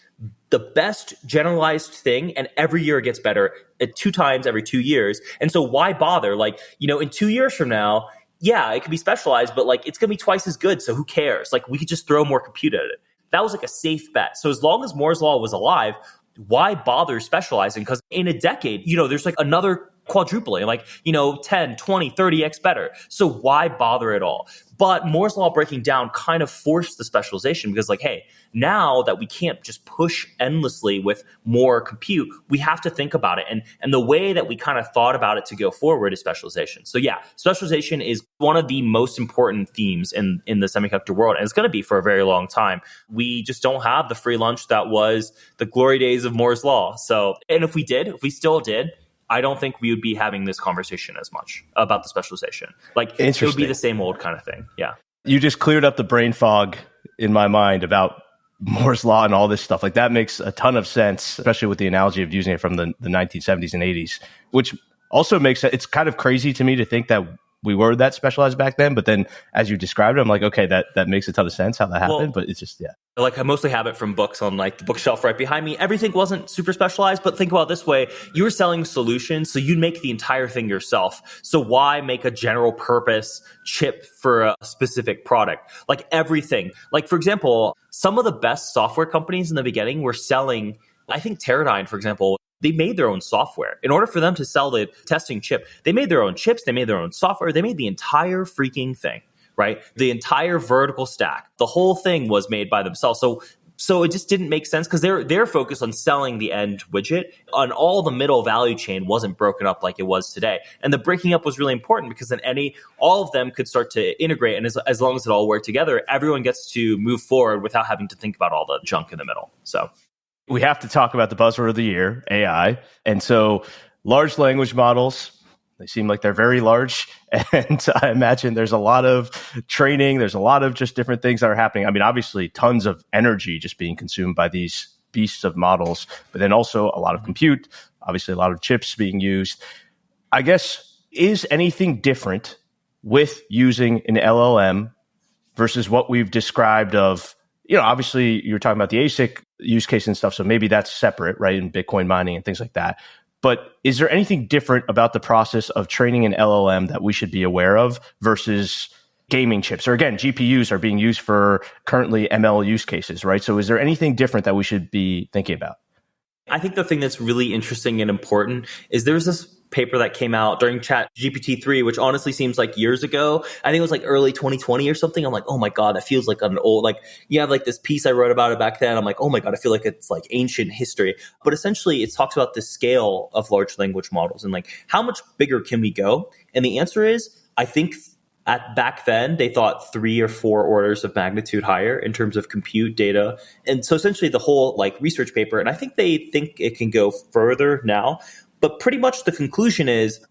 the best generalized thing, and every year it gets better at 2 times every 2 years. And so why bother? Like, in 2 years from now, yeah, it could be specialized, but like it's going to be twice as good. So who cares? Like we could just throw more compute at it. That was like a safe bet. So as long as Moore's Law was alive, why bother specializing? Because in a decade, there's like another quadrupling, like, 10, 20, 30x better. So why bother at all? But Moore's law breaking down kind of forced the specialization because like, hey, now that we can't just push endlessly with more compute, we have to think about it. And the way that we kind of thought about it to go forward is specialization. So yeah, specialization is one of the most important themes in the semiconductor world. And it's going to be for a very long time. We just don't have the free lunch that was the glory days of Moore's law. So, and if we still did, I don't think we would be having this conversation as much about the specialization. Like it would be the same old kind of thing. Yeah.
You just cleared up the brain fog in my mind about Moore's law and all this stuff. Like that makes a ton of sense, especially with the analogy of using it from the 1970s and 80s, which also makes it, it's kind of crazy to me to think that we were that specialized back then. But then as you described it, I'm like, okay, that makes a ton of sense how that happened. But it's just, yeah.
Like I mostly have it from books on like the bookshelf right behind me. Everything wasn't super specialized, but think about it this way. You were selling solutions, so you'd make the entire thing yourself. So why make a general purpose chip for a specific product? Like everything. Like for example, some of the best software companies in the beginning were selling, I think Teradyne, for example, they made their own software. In order for them to sell the testing chip, they made their own chips, they made their own software, they made the entire freaking thing. Right? The entire vertical stack, the whole thing was made by themselves. So it just didn't make sense because they're focused on selling the end widget, and all the middle value chain wasn't broken up like it was today. And the breaking up was really important because then all of them could start to integrate, and as long as it all worked together, everyone gets to move forward without having to think about all the junk in the middle. So
we have to talk about the buzzword of the year, AI. And so large language models, they seem like they're very large, and I imagine there's a lot of training. There's a lot of just different things that are happening. I mean, obviously, tons of energy just being consumed by these beasts of models, but then also a lot of compute, obviously a lot of chips being used. I guess, is anything different with using an LLM versus what we've described of, obviously you're talking about the ASIC use case and stuff, so maybe that's separate, right, in Bitcoin mining and things like that. But is there anything different about the process of training an LLM that we should be aware of versus gaming chips? Or again, GPUs are being used for currently ML use cases, right? So is there anything different that we should be thinking about?
I think the thing that's really interesting and important is there's this paper that came out during Chat GPT-3, which honestly seems like years ago. I think it was like early 2020 or something. I'm like, oh my God, that feels like an old, like you have like this piece I wrote about it back then. I'm like, oh my God, I feel like it's like ancient history. But essentially it talks about the scale of large language models and like how much bigger can we go? And the answer is, I think back then they thought 3 or 4 orders of magnitude higher in terms of compute data. And so essentially the whole like research paper, and I think they think it can go further now. But pretty much the conclusion is,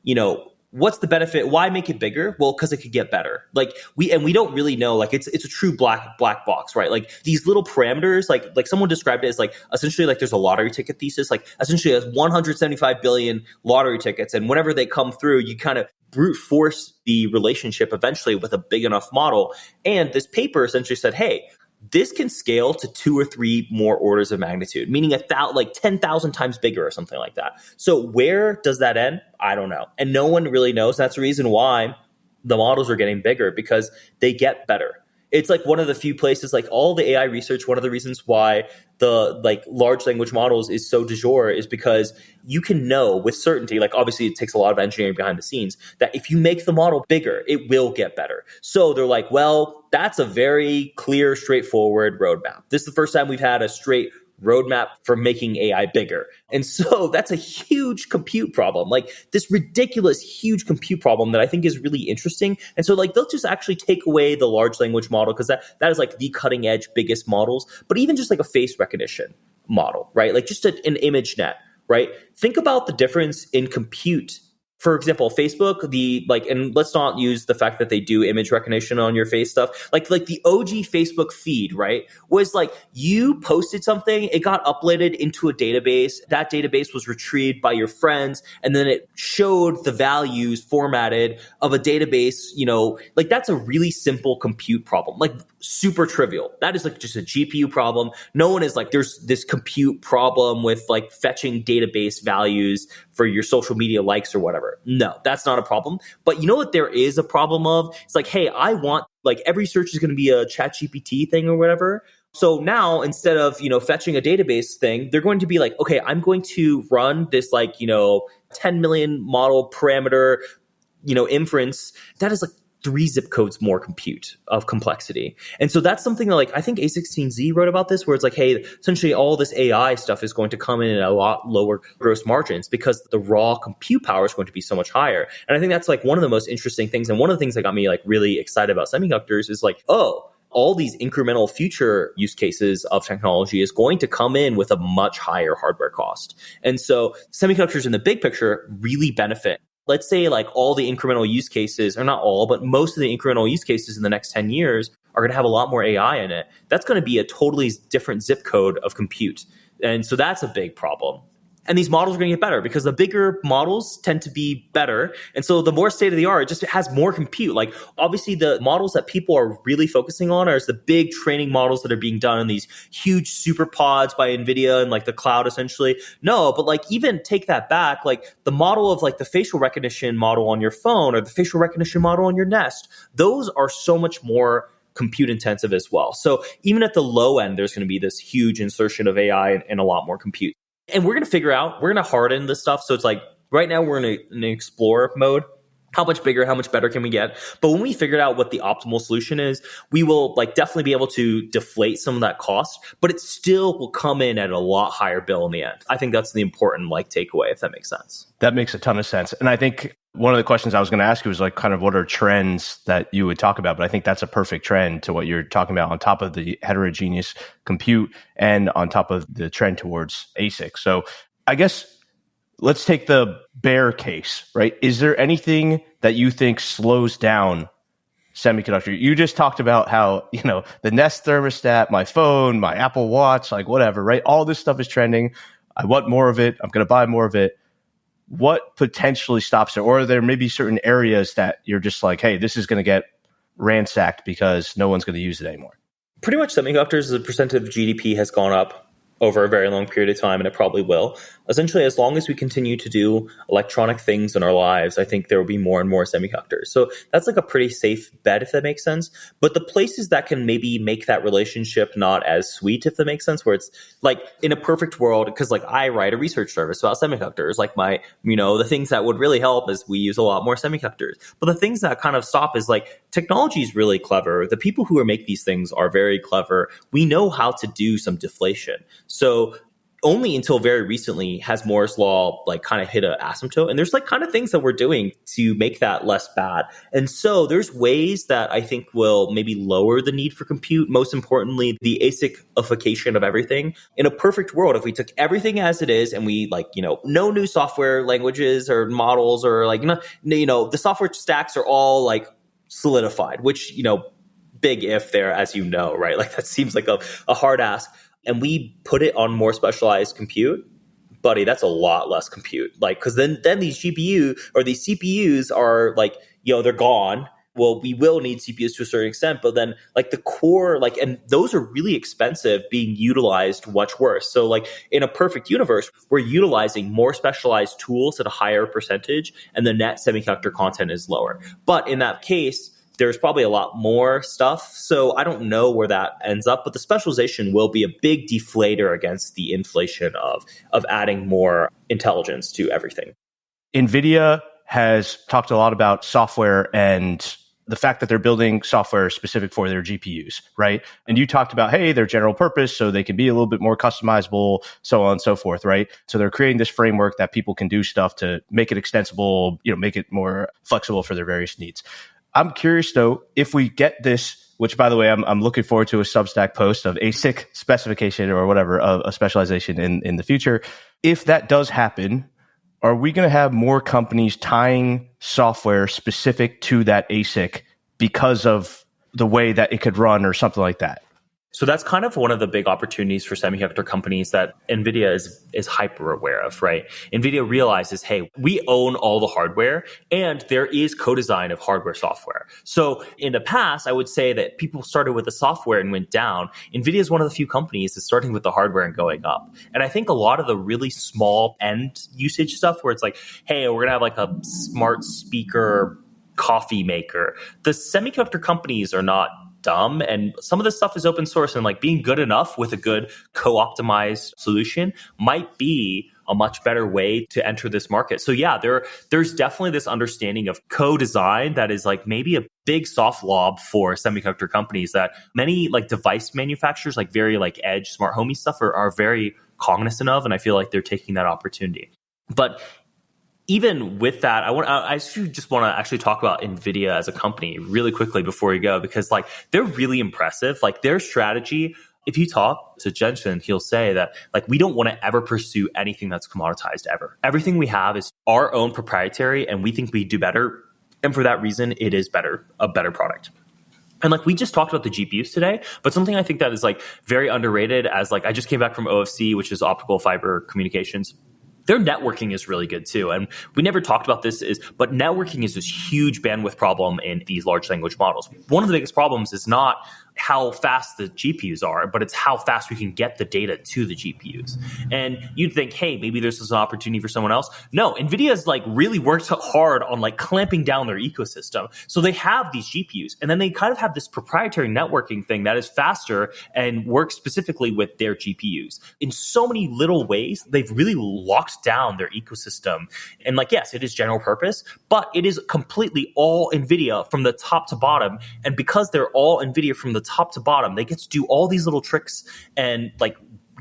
what's the benefit? Why make it bigger? Well, because it could get better. Like we don't really know. Like it's a true black box, right? Like these little parameters, like someone described it as like essentially like there's a lottery ticket thesis. Like essentially there's 175 billion lottery tickets, and whenever they come through, you kind of brute force the relationship eventually with a big enough model. And this paper essentially said, hey, this can scale to 2 or 3 more orders of magnitude, meaning like 10,000 times bigger or something like that. So where does that end? I don't know. And no one really knows. That's the reason why the models are getting bigger, because they get better. It's like one of the few places, like all the AI research, one of the reasons why the like large language models is so du jour is because you can know with certainty, like obviously it takes a lot of engineering behind the scenes, that if you make the model bigger, it will get better. So they're like, well, that's a very clear, straightforward roadmap. This is the first time we've had a straight roadmap for making AI bigger. And so that's a huge compute problem, like this ridiculous, huge compute problem that I think is really interesting. And so like they'll just actually take away the large language model because that is like the cutting edge, biggest models, but even just like a face recognition model, right? Like just an image net, right? Think about the difference in compute. For example, Facebook, and let's not use the fact that they do image recognition on your face stuff. Like the OG Facebook feed, right? Was like you posted something, it got uploaded into a database. That database was retrieved by your friends, and then it showed the values formatted of a database, like that's a really simple compute problem, like super trivial. That is like just a GPU problem. No one is like, there's this compute problem with like fetching database values for your social media likes or whatever. No, that's not a problem. But you know what there is a problem of? It's like, hey, I want, like every search is going to be a chat GPT thing or whatever. So now instead of, fetching a database thing, they're going to be like, okay, I'm going to run this 10 million model parameter, inference. That is like 3 zip codes more compute of complexity. And so that's something that I think A16Z wrote about this, where it's like, hey, essentially all this AI stuff is going to come in at a lot lower gross margins because the raw compute power is going to be so much higher. And I think that's one of the most interesting things. And one of the things that got me really excited about semiconductors is all these incremental future use cases of technology is going to come in with a much higher hardware cost. And so semiconductors in the big picture really benefit. Let's say all the incremental use cases, or not all, but most of the incremental use cases in the next 10 years are going to have a lot more AI in it. That's going to be a totally different zip code of compute. And so that's a big problem. And these models are going to get better because the bigger models tend to be better. And so the more state of the art, it just has more compute. Obviously the models that people are really focusing on are the big training models that are being done in these huge super pods by Nvidia and the cloud essentially. No, but even take that back, the model of the facial recognition model on your phone or the facial recognition model on your Nest, those are so much more compute intensive as well. So even at the low end, there's going to be this huge insertion of AI and a lot more compute. And we're going to figure out, we're going to harden this stuff. So it's right now we're in an explore mode. How much bigger, how much better can we get? But when we figured out what the optimal solution is, we will definitely be able to deflate some of that cost, but it still will come in at a lot higher bill in the end. I think that's the important takeaway, if that makes sense.
That makes a ton of sense. And I think one of the questions I was going to ask you was kind of what are trends that you would talk about? But I think that's a perfect trend to what you're talking about on top of the heterogeneous compute and on top of the trend towards ASIC. So I guess let's take the bear case, right? Is there anything that you think slows down semiconductor? You just talked about how, the Nest thermostat, my phone, my Apple Watch, whatever, right? All this stuff is trending. I want more of it. I'm going to buy more of it. What potentially stops it? Or are there maybe certain areas that you're just hey, this is going to get ransacked because no one's going to use it anymore? Pretty
much semiconductors as a percent of GDP has gone up over a very long period of time, and it probably will. Essentially, as long as we continue to do electronic things in our lives, I think there will be more and more semiconductors. So that's a pretty safe bet, if that makes sense. But the places that can maybe make that relationship not as sweet, if that makes sense, where it's in a perfect world, because I write a research service about semiconductors, my, the things that would really help is we use a lot more semiconductors. But the things that kind of stop is technology is really clever. The people who make these things are very clever. We know how to do some deflation. So only until very recently has Moore's law kind of hit an asymptote, and there's kind of things that we're doing to make that less bad. And so there's ways that I think will maybe lower the need for compute. Most importantly, the ASICification of everything. In a perfect world, if we took everything as it is and we no new software languages or models or the software stacks are all solidified, which big if there, as right? That seems like a hard ask. And we put it on more specialized compute, buddy, that's a lot less compute. Because then these GPU or these CPUs are they're gone. Well, we will need CPUs to a certain extent, but then the core, and those are really expensive being utilized much worse. So in a perfect universe, we're utilizing more specialized tools at a higher percentage and the net semiconductor content is lower. But in that case, there's probably a lot more stuff. So I don't know where that ends up, but the specialization will be a big deflator against the inflation of adding more intelligence to everything.
Nvidia has talked a lot about software and the fact that they're building software specific for their GPUs, right? And you talked about, hey, they're general purpose, so they can be a little bit more customizable, so on and so forth, right? So they're creating this framework that people can do stuff to make it extensible, make it more flexible for their various needs. I'm curious, though, if we get this, which, by the way, I'm looking forward to a Substack post of ASIC specification or whatever, of a specialization in the future. If that does happen, are we going to have more companies tying software specific to that ASIC because of the way that it could run or something like that?
So that's kind of one of the big opportunities for semiconductor companies that Nvidia is hyper aware of, right? Nvidia realizes, hey, we own all the hardware and there is co-design of hardware software. So in the past, I would say that people started with the software and went down. Nvidia is one of the few companies that's starting with the hardware and going up. And I think a lot of the really small end usage stuff where it's hey, we're going to have a smart speaker coffee maker. The semiconductor companies are not dumb. And some of this stuff is open source, and like being good enough with a good co-optimized solution might be a much better way to enter this market. So yeah, there's definitely this understanding of co-design that is like maybe a big soft lob for semiconductor companies that many like device manufacturers, like very like edge smart homey stuff are very cognizant of. And I feel like they're taking that opportunity. But even with that, I just want to actually talk about Nvidia as a company really quickly before we go, because like they're really impressive. Like their strategy, if you talk to Jensen, he'll say that like we don't want to ever pursue anything that's commoditized ever. Everything we have is our own proprietary, and we think we do better. And for that reason, it is a better product. And like we just talked about the GPUs today, but something I think that is like very underrated, as like I just came back from OFC, which is optical fiber communications. Their networking is really good too. And we never talked about this, but networking is this huge bandwidth problem in these large language models. One of the biggest problems is not how fast the GPUs are, but it's how fast we can get the data to the GPUs. And you'd think, hey, maybe this is an opportunity for someone else. No, NVIDIA's like really worked hard on like clamping down their ecosystem. So they have these GPUs, and then they kind of have this proprietary networking thing that is faster and works specifically with their GPUs. In so many little ways, they've really locked down their ecosystem. And like, yes, it is general purpose, but it is completely all NVIDIA from the top to bottom. And because they're all NVIDIA from the top to bottom, they get to do all these little tricks and like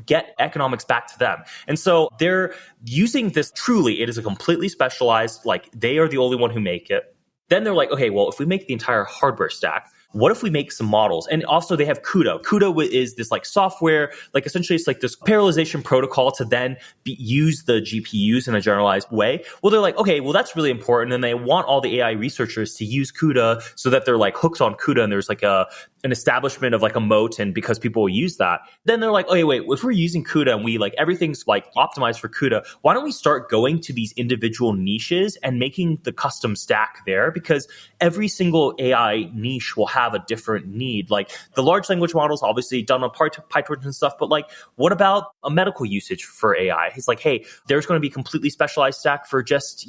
get economics back to them. And so they're using this, truly, it is a completely specialized, like they are the only one who make it. Then they're like, okay, well, if we make the entire hardware stack, what if we make some models? And also they have CUDA. CUDA is this like software, like essentially it's like this parallelization protocol to then use the GPUs in a generalized way. Well, they're like, okay, well, that's really important. And they want all the AI researchers to use CUDA so that they're like hooked on CUDA, and there's like an establishment of like a moat, and because people will use that. Then they're like, okay, wait, if we're using CUDA and we like everything's like optimized for CUDA, why don't we start going to these individual niches and making the custom stack there? Because every single AI niche will have a different need. Like the large language models obviously done on PyTorch and stuff, but like what about a medical usage for AI? He's like, hey, there's going to be completely specialized stack for just,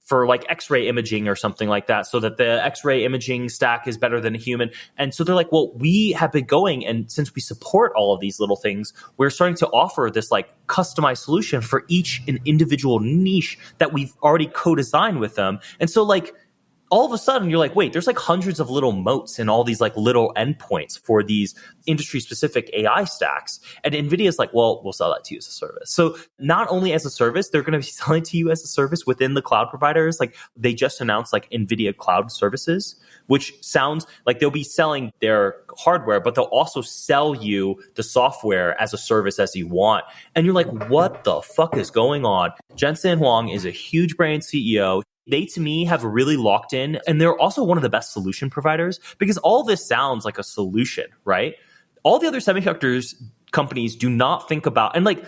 for like X-ray imaging or something like that, so that the X-ray imaging stack is better than a human. And so they're like, well, we have been going, and since we support all of these little things, we're starting to offer this like customized solution for each an individual niche that we've already co-designed with them. And so like all of a sudden you're like, wait, there's like hundreds of little moats and all these like little endpoints for these industry specific AI stacks. And NVIDIA's like, well, we'll sell that to you as a service. So not only as a service, they're going to be selling to you as a service within the cloud providers. Like they just announced like NVIDIA Cloud Services, which sounds like they'll be selling their hardware, but they'll also sell you the software as a service as you want. And you're like, what the fuck is going on? Jensen Huang is a huge brand CEO. They, to me, have really locked in, and they're also one of the best solution providers, because all this sounds like a solution, right? All the other semiconductors companies do not think about, and like,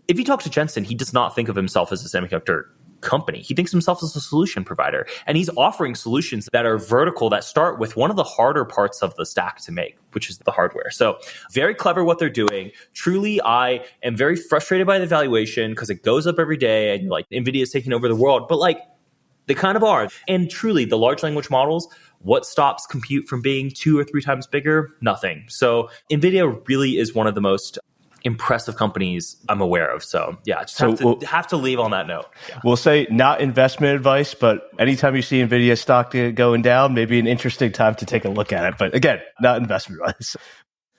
if you talk to Jensen, he does not think of himself as a semiconductor company. He thinks himself as a solution provider, and he's offering solutions that are vertical, that start with one of the harder parts of the stack to make, which is the hardware. So very clever what they're doing. Truly, I am very frustrated by the valuation because it goes up every day, and like NVIDIA is taking over the world, but like, they kind of are. And truly, the large language models, what stops compute from being 2 or 3 times bigger? Nothing. So NVIDIA really is one of the most impressive companies I'm aware of. So yeah, just have to leave on that note. Yeah.
We'll say not investment advice, but anytime you see NVIDIA stock going down, maybe an interesting time to take a look at it. But again, not investment advice.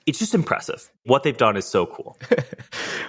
It's just impressive. What they've done is so cool.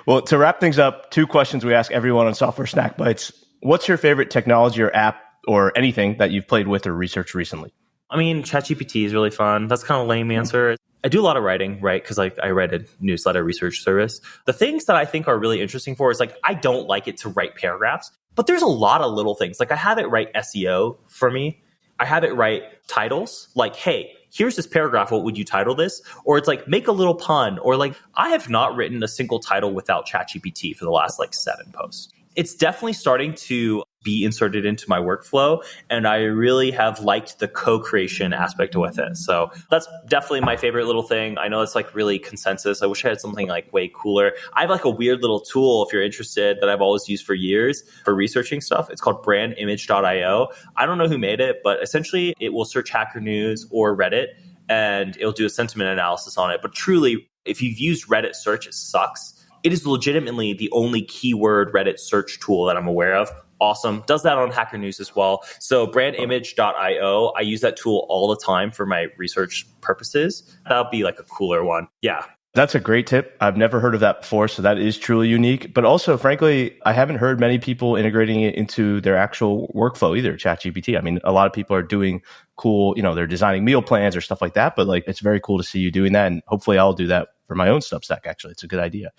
Well, to wrap things up, 2 questions we ask everyone on Software Snack Bites. What's your favorite technology or app or anything that you've played with or researched recently?
I mean, ChatGPT is really fun. That's kind of a lame answer. I do a lot of writing, right? Because I write a newsletter research service. The things that I think are really interesting for is like, I don't like it to write paragraphs, but there's a lot of little things. Like I have it write SEO for me. I have it write titles like, hey, here's this paragraph. What would you title this? Or it's like, make a little pun. Or like, I have not written a single title without ChatGPT for the last like 7 posts. It's definitely starting to be inserted into my workflow, and I really have liked the co-creation aspect with it. So that's definitely my favorite little thing. I know it's like really consensus. I wish I had something like way cooler. I have like a weird little tool, if you're interested, that I've always used for years for researching stuff. It's called brandimage.io. I don't know who made it, but essentially it will search Hacker News or Reddit, and it'll do a sentiment analysis on it. But truly, if you've used Reddit search, it sucks. It is legitimately the only keyword Reddit search tool that I'm aware of. Awesome. Does that on Hacker News as well. So brandimage.io, I use that tool all the time for my research purposes. That'll be like a cooler one. Yeah.
That's a great tip. I've never heard of that before, so that is truly unique. But also, frankly, I haven't heard many people integrating it into their actual workflow either, ChatGPT. I mean, a lot of people are doing cool, they're designing meal plans or stuff like that, but like it's very cool to see you doing that. And hopefully I'll do that for my own Substack, actually. It's a good idea.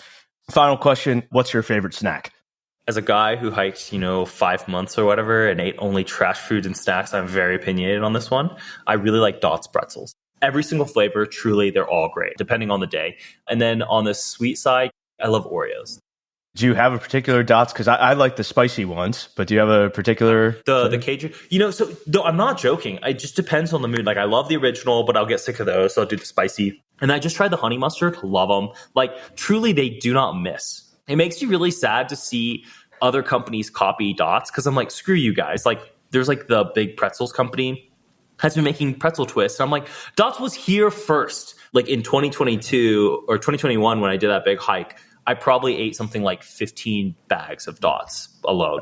Final question, what's your favorite snack?
As a guy who hiked, 5 months or whatever and ate only trash food and snacks, I'm very opinionated on this one. I really like Dots pretzels. Every single flavor, truly, they're all great, depending on the day. And then on the sweet side, I love Oreos.
Do you have a particular Dots? Because I like the spicy ones, but do you have a particular?
The Cajun? So no, I'm not joking. It just depends on the mood. Like I love the original, but I'll get sick of those, so I'll do the spicy. And I just tried the honey mustard. Love them. Like truly, they do not miss. It makes you really sad to see other companies copy Dots because I'm like, screw you guys. Like there's like the big pretzels company has been making pretzel twists. And I'm like, Dots was here first. Like in 2022 or 2021 when I did that big hike, I probably ate something like 15 bags of Dots alone.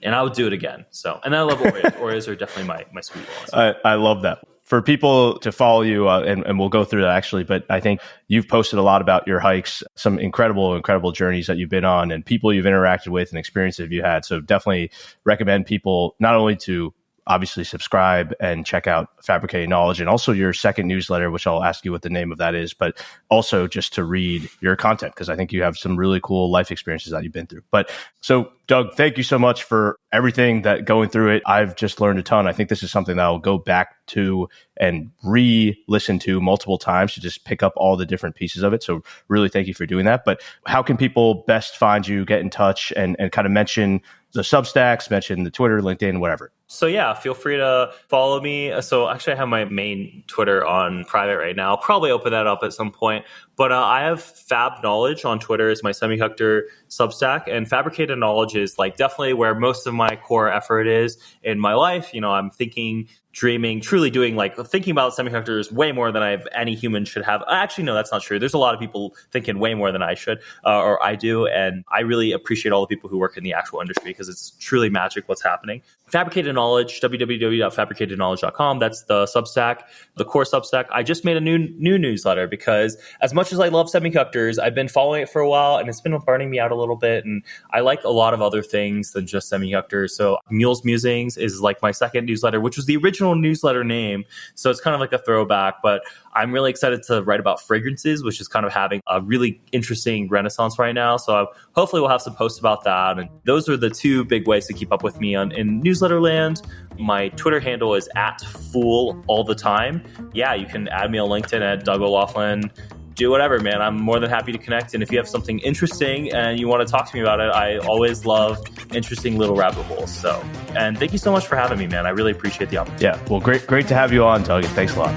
And I would do it again. So, and I love Oreos. Oreos are definitely my sweet ones.
I love that. For people to follow you, and we'll go through that actually, but I think you've posted a lot about your hikes, some incredible journeys that you've been on and people you've interacted with and experiences you had. So definitely recommend people not only to obviously subscribe and check out Fabricated Knowledge and also your second newsletter, which I'll ask you what the name of that is, but also just to read your content because I think you have some really cool life experiences that you've been through. But so Doug, thank you so much for everything that going through it. I've just learned a ton. I think this is something that I'll go back to and re-listen to multiple times to just pick up all the different pieces of it. So really thank you for doing that. But how can people best find you, get in touch and kind of mention the Substacks, mention the Twitter, LinkedIn, whatever?
So yeah, feel free to follow me. So actually I have my main Twitter on private right now. I'll probably open that up at some point. But I have Fab Knowledge on Twitter is my Semiconductor Substack. And Fabricated Knowledge is like definitely where most of my core effort is in my life. I'm thinking, dreaming, truly doing thinking about semiconductors way more than any human should have. Actually, no, that's not true. There's a lot of people thinking way more than I should or I do. And I really appreciate all the people who work in the actual industry because it's truly magic what's happening. Fabricated Knowledge, www.fabricatedknowledge.com. That's the Substack, the core Substack. I just made a new newsletter because as much as I love semiconductors, I've been following it for a while and it's been burning me out a little bit. And I like a lot of other things than just semiconductors. So Mule's Musings is like my second newsletter, which was the original newsletter name. So it's kind of like a throwback, but I'm really excited to write about fragrances, which is kind of having a really interesting renaissance right now. So hopefully we'll have some posts about that. And those are the two big ways to keep up with me in newsletter land. My Twitter handle is @fool_all-the-time. Yeah, you can add me on LinkedIn at Doug O'Loughlin. Do whatever, man. I'm more than happy to connect. And if you have something interesting and you want to talk to me about it, I always love interesting little rabbit holes. So, and thank you so much for having me, man. I really appreciate the opportunity.
Yeah, well, great to have you on, Doug. Thanks a lot.